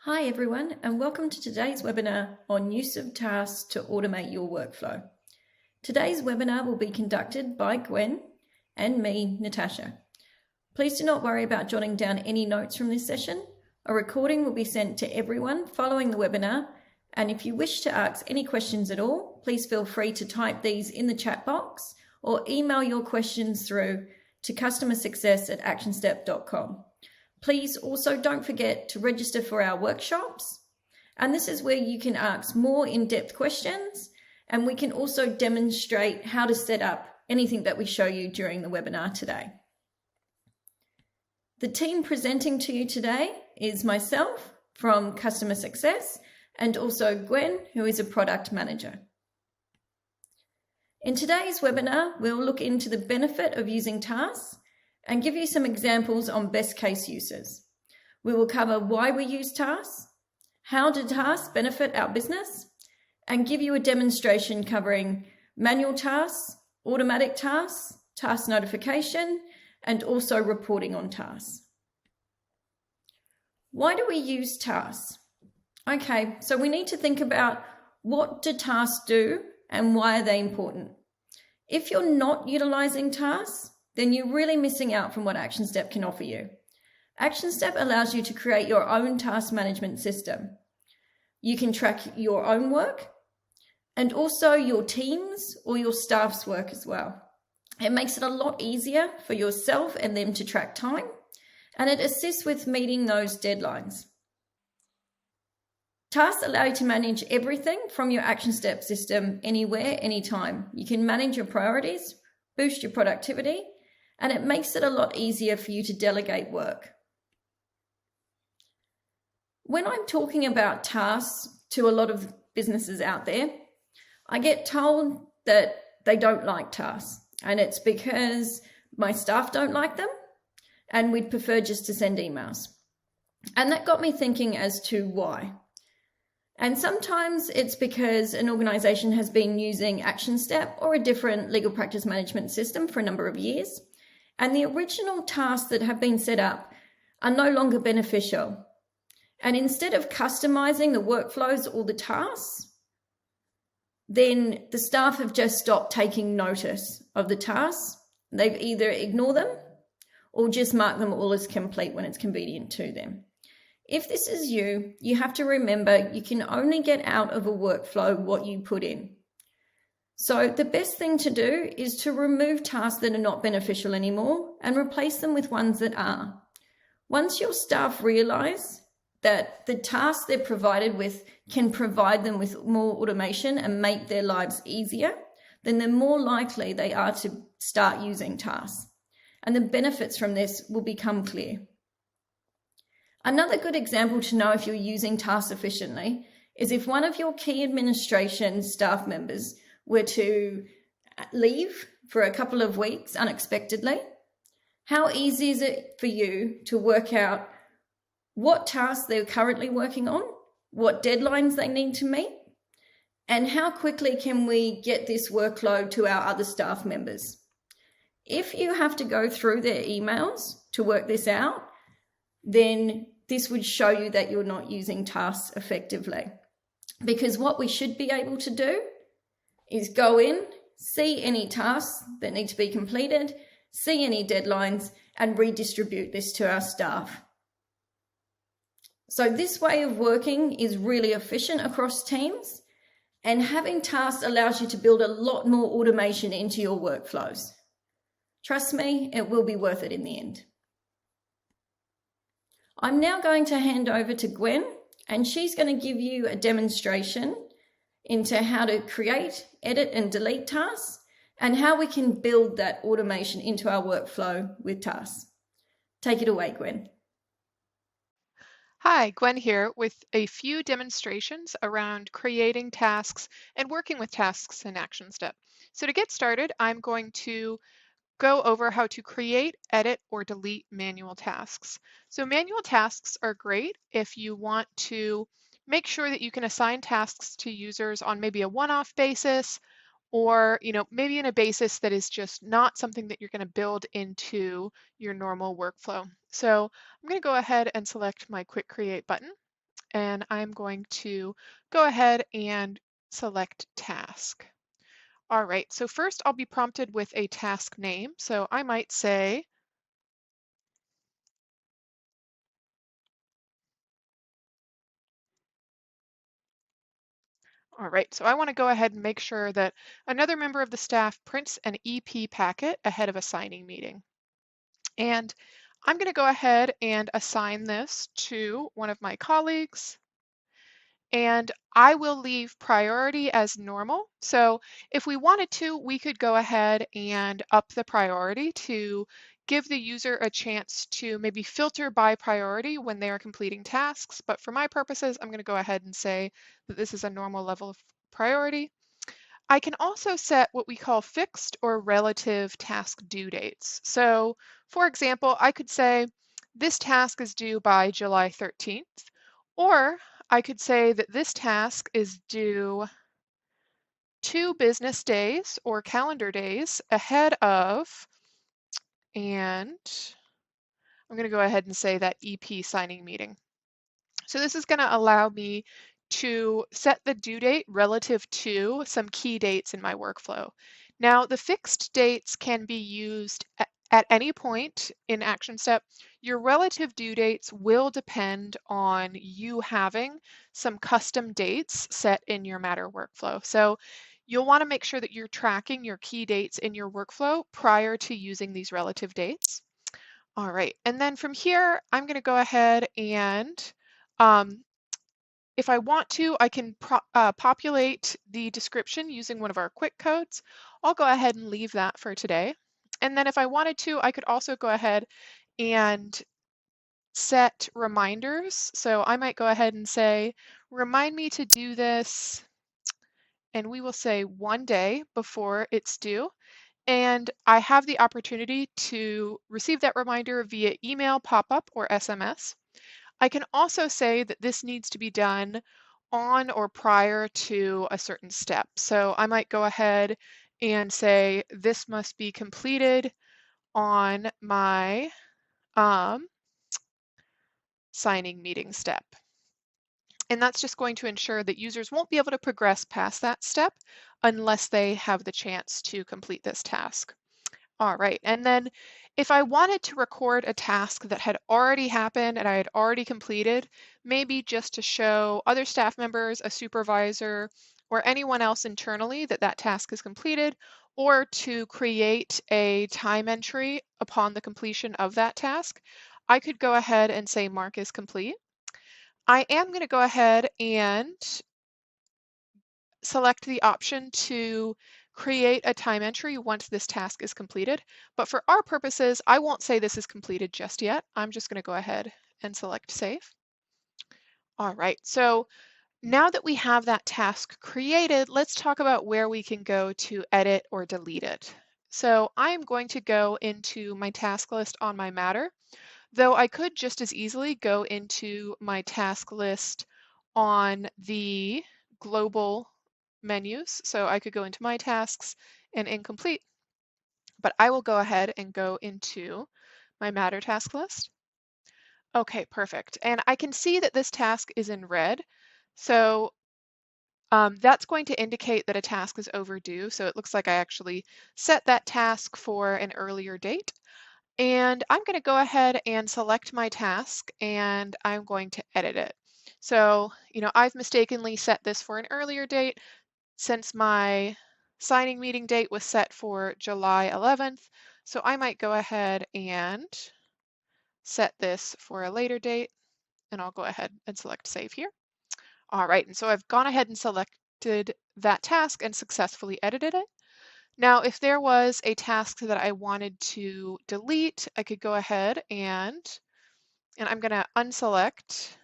Hi everyone, and welcome to today's webinar on use of tasks to automate your workflow. Today's webinar will be conducted by Gwen and me, Natasha. Please do not worry about jotting down any notes from this session. A recording will be sent to everyone following the webinar, and if you wish to ask any questions at all, please feel free to type these in the chat box or email your questions through to customersuccess@actionstep.com. Please also don't forget to register for our workshops. And this is where you can ask more in-depth questions, and we can also demonstrate how to set up anything that we show you during the webinar today. The team presenting to you today is myself from Customer Success and also Gwen, who is a product manager. In today's webinar, we'll look into the benefit of using tasks and give you some examples on best case uses. We will cover why we use tasks, how do tasks benefit our business, and give you a demonstration covering manual tasks, automatic tasks, task notification, and also reporting on tasks. Why do we use tasks? Okay, so we need to think about what do tasks do and why are they important? If you're not utilizing tasks, then you're really missing out from what ActionStep can offer you. ActionStep allows you to create your own task management system. You can track your own work and also your team's or your staff's work as well. It makes it a lot easier for yourself and them to track time, and it assists with meeting those deadlines. Tasks allow you to manage everything from your ActionStep system anywhere, anytime. You can manage your priorities, boost your productivity, and it makes it a lot easier for you to delegate work. When I'm talking about tasks to a lot of businesses out there, I get told that they don't like tasks, and it's because my staff don't like them, and we'd prefer just to send emails. And that got me thinking as to why. And sometimes it's because an organization has been using ActionStep or a different legal practice management system for a number of years, and the original tasks that have been set up are no longer beneficial. And instead of customizing the workflows or the tasks, then the staff have just stopped taking notice of the tasks. They've either ignored them or just marked them all as complete when it's convenient to them. If this is you, you have to remember you can only get out of a workflow what you put in. So the best thing to do is to remove tasks that are not beneficial anymore and replace them with ones that are. Once your staff realize that the tasks they're provided with can provide them with more automation and make their lives easier, then the more likely they are to start using tasks. And the benefits from this will become clear. Another good example to know if you're using tasks efficiently is if one of your key administration staff members were to leave for a couple of weeks unexpectedly. How easy is it for you to work out what tasks they're currently working on, what deadlines they need to meet, and how quickly can we get this workload to our other staff members? If you have to go through their emails to work this out, then this would show you that you're not using tasks effectively. Because what we should be able to do is go in, see any tasks that need to be completed, see any deadlines, and redistribute this to our staff. So this way of working is really efficient across teams, and having tasks allows you to build a lot more automation into your workflows. Trust me, it will be worth it in the end. I'm now going to hand over to Gwen, and she's going to give you a demonstration into how to create, edit, and delete tasks, and how we can build that automation into our workflow with tasks. Take it away, Gwen. Hi, Gwen here with a few demonstrations around creating tasks and working with tasks in ActionStep. So to get started, I'm going to go over how to create, edit, or delete manual tasks. So manual tasks are great if you want to make sure that you can assign tasks to users on maybe a one-off basis, or maybe in a basis that is just not something that you're going to build into your normal workflow. So I'm going to go ahead and select my Quick Create button, and I'm going to go ahead and select task. All right, so first I'll be prompted with a task name. So I might say, all right, so I want to go ahead and make sure that another member of the staff prints an EP packet ahead of a signing meeting. And I'm going to go ahead and assign this to one of my colleagues. And I will leave priority as normal. So if we wanted to, we could go ahead and up the priority to give the user a chance to maybe filter by priority when they are completing tasks. But for my purposes, I'm going to go ahead and say that this is a normal level of priority. I can also set what we call fixed or relative task due dates. So for example, I could say this task is due by July 13th, or I could say that this task is due 2 business days or calendar days ahead of, and I'm going to go ahead and say that EP signing meeting. So this is going to allow me to set the due date relative to some key dates in my workflow. Now, the fixed dates can be used at any point in action step. Your relative due dates will depend on you having some custom dates set in your Matter workflow. So you'll want to make sure that you're tracking your key dates in your workflow prior to using these relative dates. All right, and then from here, I'm going to go ahead and um, if I want to, I can populate the description using one of our quick codes. I'll go ahead and leave that for today. And then if I wanted to, I could also go ahead and set reminders. So I might go ahead and say, remind me to do this, and we will say 1 day before it's due. And I have the opportunity to receive that reminder via email, pop-up, or SMS. I can also say that this needs to be done on or prior to a certain step. So I might go ahead and say this must be completed on my signing meeting step. And that's just going to ensure that users won't be able to progress past that step unless they have the chance to complete this task. All right, and then if I wanted to record a task that had already happened and I had already completed, maybe just to show other staff members, a supervisor, or anyone else internally that that task is completed, or to create a time entry upon the completion of that task, I could go ahead and say mark is complete. I am going to go ahead and select the option to create a time entry once this task is completed. But for our purposes, I won't say this is completed just yet. I'm just going to go ahead and select save. All right, so now that we have that task created, let's talk about where we can go to edit or delete it. So I'm going to go into my task list on my Matter, though I could just as easily go into my task list on the global menus. So I could go into my tasks and incomplete, but I will go ahead and go into my Matter task list. Okay, perfect. And I can see that this task is in red. So that's going to indicate that a task is overdue. So it looks like I actually set that task for an earlier date. And I'm going to go ahead and select my task and I'm going to edit it. So, I've mistakenly set this for an earlier date since my signing meeting date was set for July 11th. So I might go ahead and set this for a later date, and I'll go ahead and select save here. All right, and so I've gone ahead and selected that task and successfully edited it. Now, if there was a task that I wanted to delete, I could go ahead and I'm going to unselect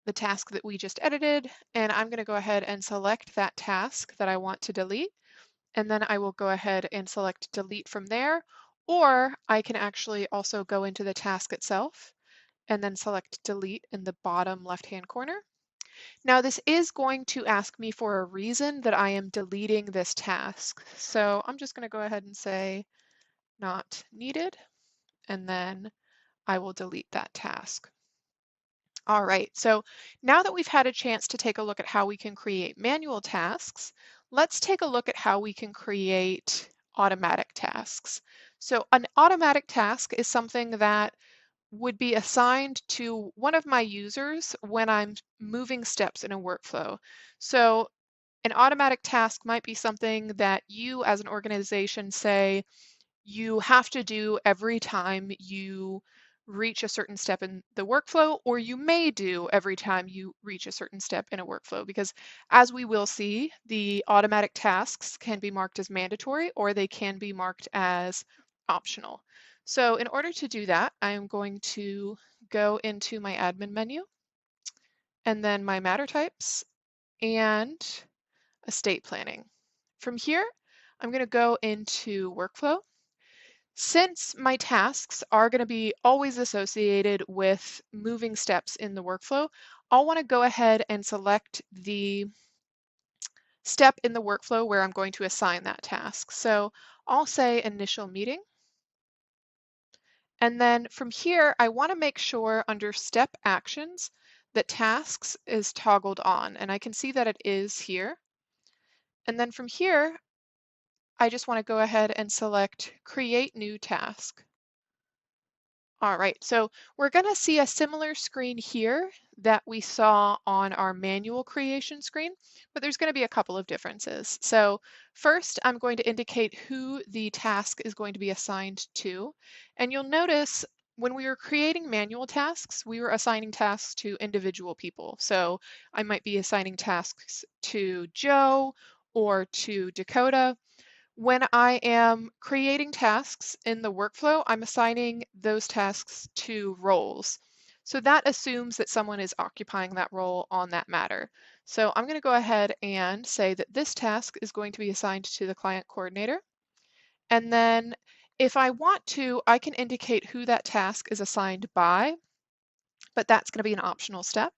the task that we just edited, and I'm going to go ahead and select that task that I want to delete, and then I will go ahead and select delete from there, or I can actually also go into the task itself and then select delete in the bottom left-hand corner. Now this is going to ask me for a reason that I am deleting this task. So I'm just going to go ahead and say not needed, and then I will delete that task. All right, so now that we've had a chance to take a look at how we can create manual tasks, let's take a look at how we can create automatic tasks. So an automatic task is something that would be assigned to one of my users when I'm moving steps in a workflow. So an automatic task might be something that you as an organization say you have to do every time you reach a certain step in the workflow, or you may do every time you reach a certain step in a workflow. Because as we will see, the automatic tasks can be marked as mandatory or they can be marked as optional. So in order to do that, I'm going to go into my admin menu and then my matter types and estate planning. From here, I'm going to go into workflow. Since my tasks are going to be always associated with moving steps in the workflow, I'll want to go ahead and select the step in the workflow where I'm going to assign that task. So I'll say initial meeting. And then from here, I want to make sure under step actions that tasks is toggled on. And I can see that it is here. And then from here, I just want to go ahead and select create new task. All right, so we're going to see a similar screen here that we saw on our manual creation screen, but there's going to be a couple of differences. So first, I'm going to indicate who the task is going to be assigned to. And you'll notice when we were creating manual tasks, we were assigning tasks to individual people. So I might be assigning tasks to Joe or to Dakota. When I am creating tasks in the workflow, I'm assigning those tasks to roles. So that assumes that someone is occupying that role on that matter. So I'm going to go ahead and say that this task is going to be assigned to the client coordinator. And then if I want to, I can indicate who that task is assigned by, but that's going to be an optional step.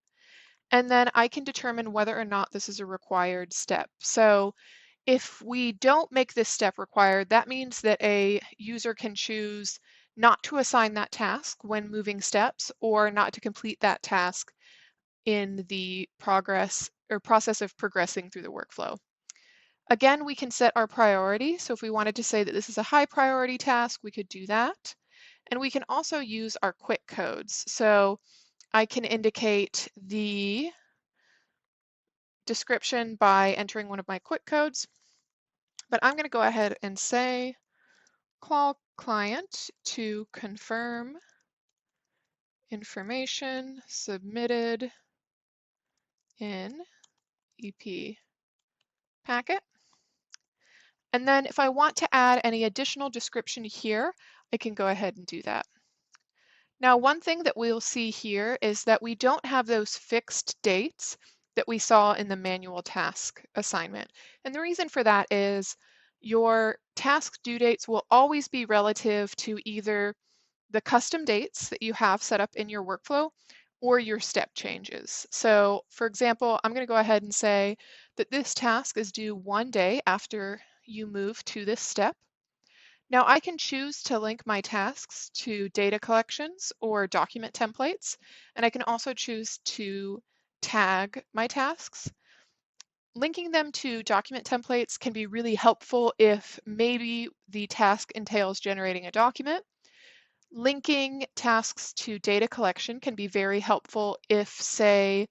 And then I can determine whether or not this is a required step. So if we don't make this step required, that means that a user can choose not to assign that task when moving steps or not to complete that task in the progress or process of progressing through the workflow. Again, we can set our priority. So if we wanted to say that this is a high priority task, we could do that. And we can also use our quick codes. So I can indicate the description by entering one of my quick codes. But I'm going to go ahead and say call client to confirm information submitted in EP packet. And then if I want to add any additional description here, I can go ahead and do that. Now, one thing that we'll see here is that we don't have those fixed dates that we saw in the manual task assignment. And the reason for that is your task due dates will always be relative to either the custom dates that you have set up in your workflow or your step changes. So for example, I'm going to go ahead and say that this task is due 1 day after you move to this step. Now I can choose to link my tasks to data collections or document templates, and I can also choose to tag my tasks. Linking them to document templates can be really helpful if maybe the task entails generating a document. Linking tasks to data collection can be very helpful if, say,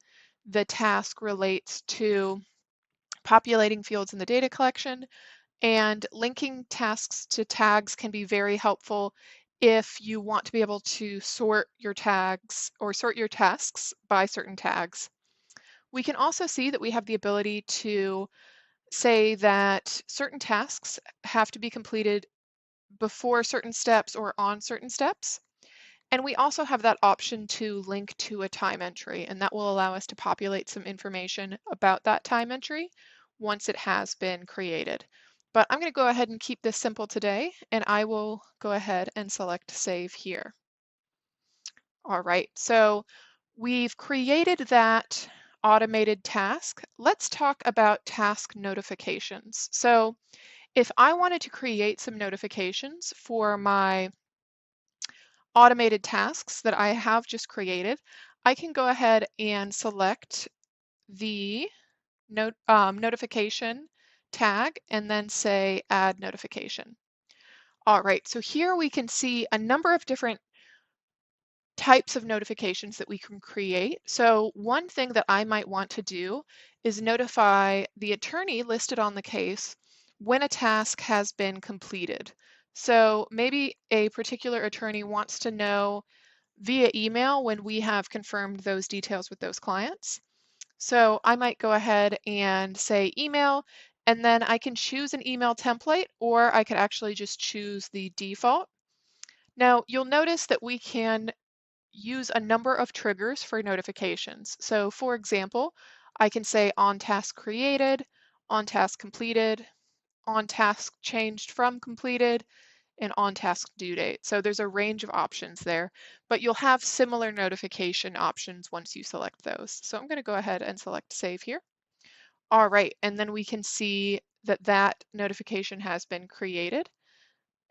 the task relates to populating fields in the data collection, and linking tasks to tags can be very helpful if you want to be able to sort your tags or sort your tasks by certain tags. We can also see that we have the ability to say that certain tasks have to be completed before certain steps or on certain steps. And we also have that option to link to a time entry, and that will allow us to populate some information about that time entry once it has been created. But I'm going to go ahead and keep this simple today, and I will go ahead and select Save here. All right, so we've created that automated task. Let's talk about task notifications. So if I wanted to create some notifications for my automated tasks that I have just created, I can go ahead and select the notification tag and then say add notification. All right, so here we can see a number of different types of notifications that we can create. So one thing that I might want to do is notify the attorney listed on the case when a task has been completed. So maybe a particular attorney wants to know via email when we have confirmed those details with those clients. So I might go ahead and say email, and then I can choose an email template, or I could actually just choose the default. Now you'll notice that we can use a number of triggers for notifications. So for example, I can say on task created, on task completed, on task changed from completed, and on task due date. So there's a range of options there, but you'll have similar notification options once you select those. So I'm going to go ahead and select save here. All right, and then we can see that that notification has been created.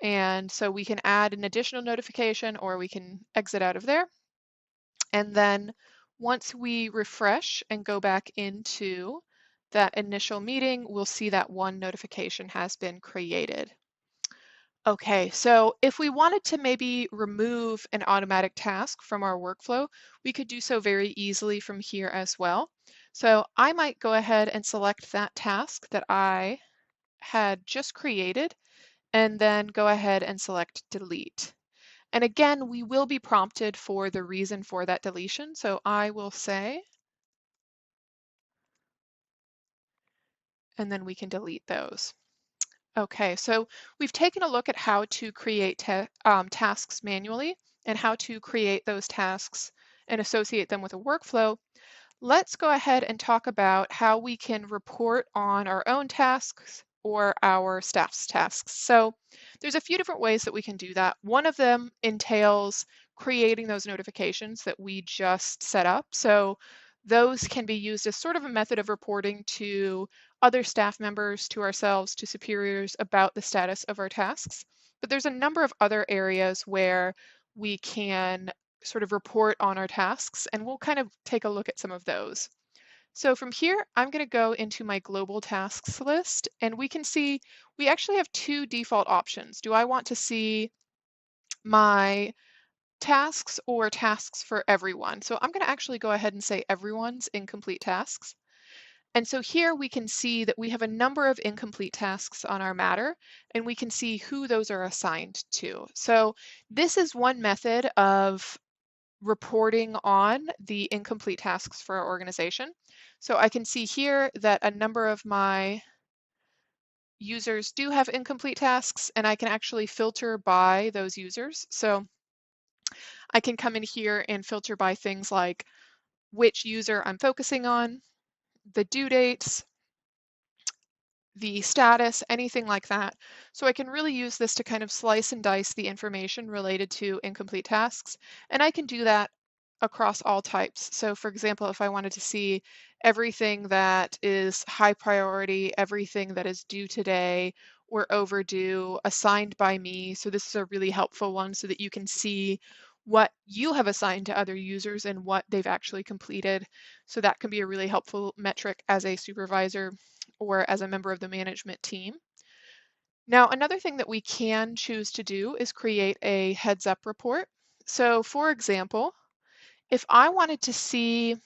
And so we can add an additional notification or we can exit out of there. And then once we refresh and go back into that initial meeting, we'll see that one notification has been created. Okay, so if we wanted to maybe remove an automatic task from our workflow, we could do so very easily from here as well. So I might go ahead and select that task that I had just created and then go ahead and select delete. And again, we will be prompted for the reason for that deletion. So I will say, and then we can delete those. Okay, so we've taken a look at how to create tasks manually and how to create those tasks and associate them with a workflow. Let's go ahead and talk about how we can report on our own tasks or our staff's tasks. So there's a few different ways that we can do that. One of them entails creating those notifications that we just set up. So those can be used as sort of a method of reporting to other staff members, to ourselves, to superiors about the status of our tasks. But there's a number of other areas where we can sort of report on our tasks, and we'll kind of take a look at some of those. So from here, I'm going to go into my global tasks list, and we can see we actually have two default options. Do I want to see my tasks or tasks for everyone? So I'm going to actually go ahead and say everyone's incomplete tasks. And so here we can see that we have a number of incomplete tasks on our matter, and we can see who those are assigned to. So this is one method of reporting on the incomplete tasks for our organization. So I can see here that a number of my users do have incomplete tasks, and I can actually filter by those users. So I can come in here and filter by things like which user I'm focusing on, the due dates, the status, anything like that. So I can really use this to kind of slice and dice the information related to incomplete tasks. And I can do that across all types. So for example, if I wanted to see everything that is high priority, everything that is due today or overdue, assigned by me. So this is a really helpful one so that you can see what you have assigned to other users and what they've actually completed. So that can be a really helpful metric as a supervisor or as a member of the management team. Now, another thing that we can choose to do is create a heads up report. So for example, if I wanted to see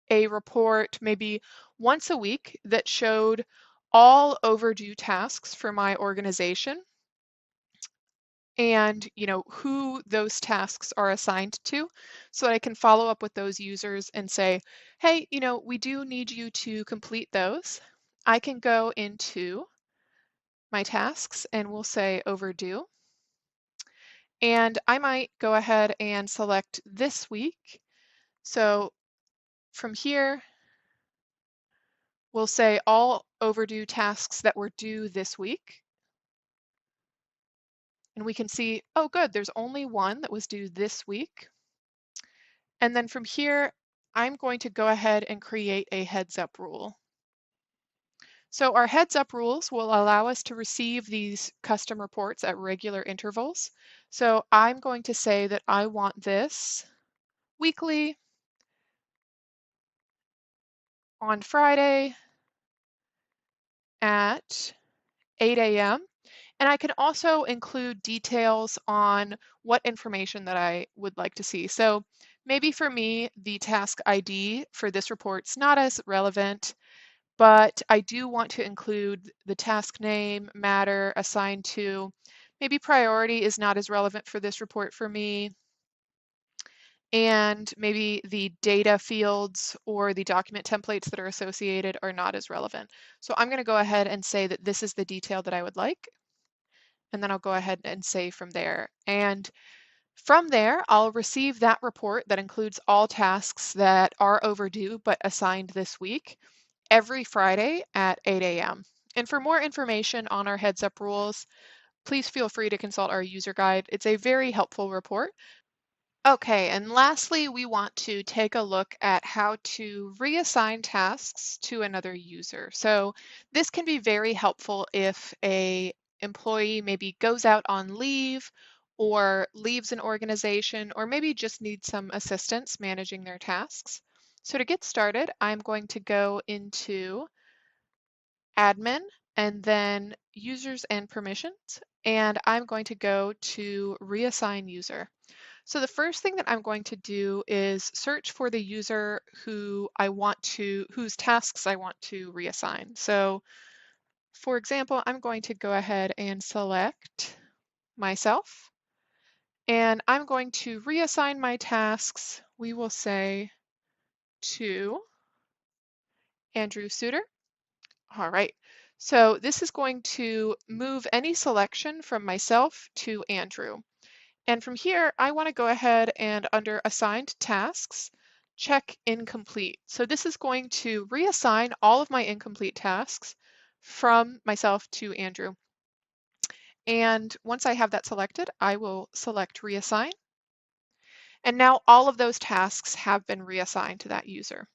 a report maybe once a week that showed all overdue tasks for my organization and who those tasks are assigned to, so that I can follow up with those users and say, hey, we do need you to complete those. I can go into my tasks and we'll say overdue. And I might go ahead and select this week. So from here, we'll say all overdue tasks that were due this week. And we can see, oh good, there's only one that was due this week. And then from here, I'm going to go ahead and create a heads up rule. So our heads up rules will allow us to receive these custom reports at regular intervals. So I'm going to say that I want this weekly, on Friday at 8 a.m. And I can also include details on what information that I would like to see. So maybe for me, the task ID for this report's not as relevant, but I do want to include the task name, matter, assigned to. Maybe priority is not as relevant for this report for me. And maybe the data fields or the document templates that are associated are not as relevant. So I'm going to go ahead and say that this is the detail that I would like. And then I'll go ahead and save from there. And from there, I'll receive that report that includes all tasks that are overdue but assigned this week every Friday at 8 a.m. And for more information on our heads up rules, please feel free to consult our user guide. It's a very helpful report. Okay, and lastly, we want to take a look at how to reassign tasks to another user. So this can be very helpful if a employee maybe goes out on leave or leaves an organization or maybe just needs some assistance managing their tasks. So to get started, I'm going to go into admin and then users and permissions, and I'm going to go to reassign user. So the first thing that I'm going to do is search for the user whose tasks I want to reassign. So for example, I'm going to go ahead and select myself, and I'm going to reassign my tasks, we will say, to Andrew Suter. All right, so this is going to move any selection from myself to Andrew. And from here, I want to go ahead and under assigned tasks, check incomplete. So this is going to reassign all of my incomplete tasks from myself to Andrew. And once I have that selected, I will select reassign. And now all of those tasks have been reassigned to that user.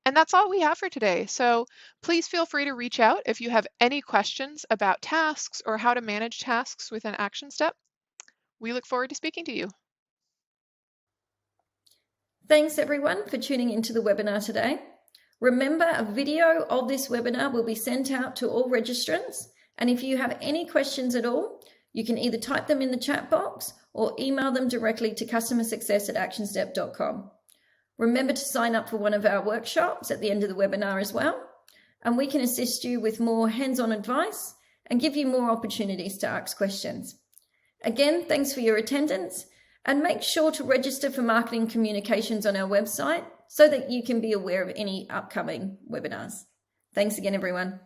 And that's all we have for today. So please feel free to reach out if you have any questions about tasks or how to manage tasks within Action Step. We look forward to speaking to you. Thanks everyone for tuning into the webinar today. Remember, a video of this webinar will be sent out to all registrants. And if you have any questions at all, you can either type them in the chat box or email them directly to customersuccess@actionstep.com. Remember to sign up for one of our workshops at the end of the webinar as well, and we can assist you with more hands-on advice and give you more opportunities to ask questions. Again, thanks for your attendance, and make sure to register for marketing communications on our website so that you can be aware of any upcoming webinars. Thanks again, everyone.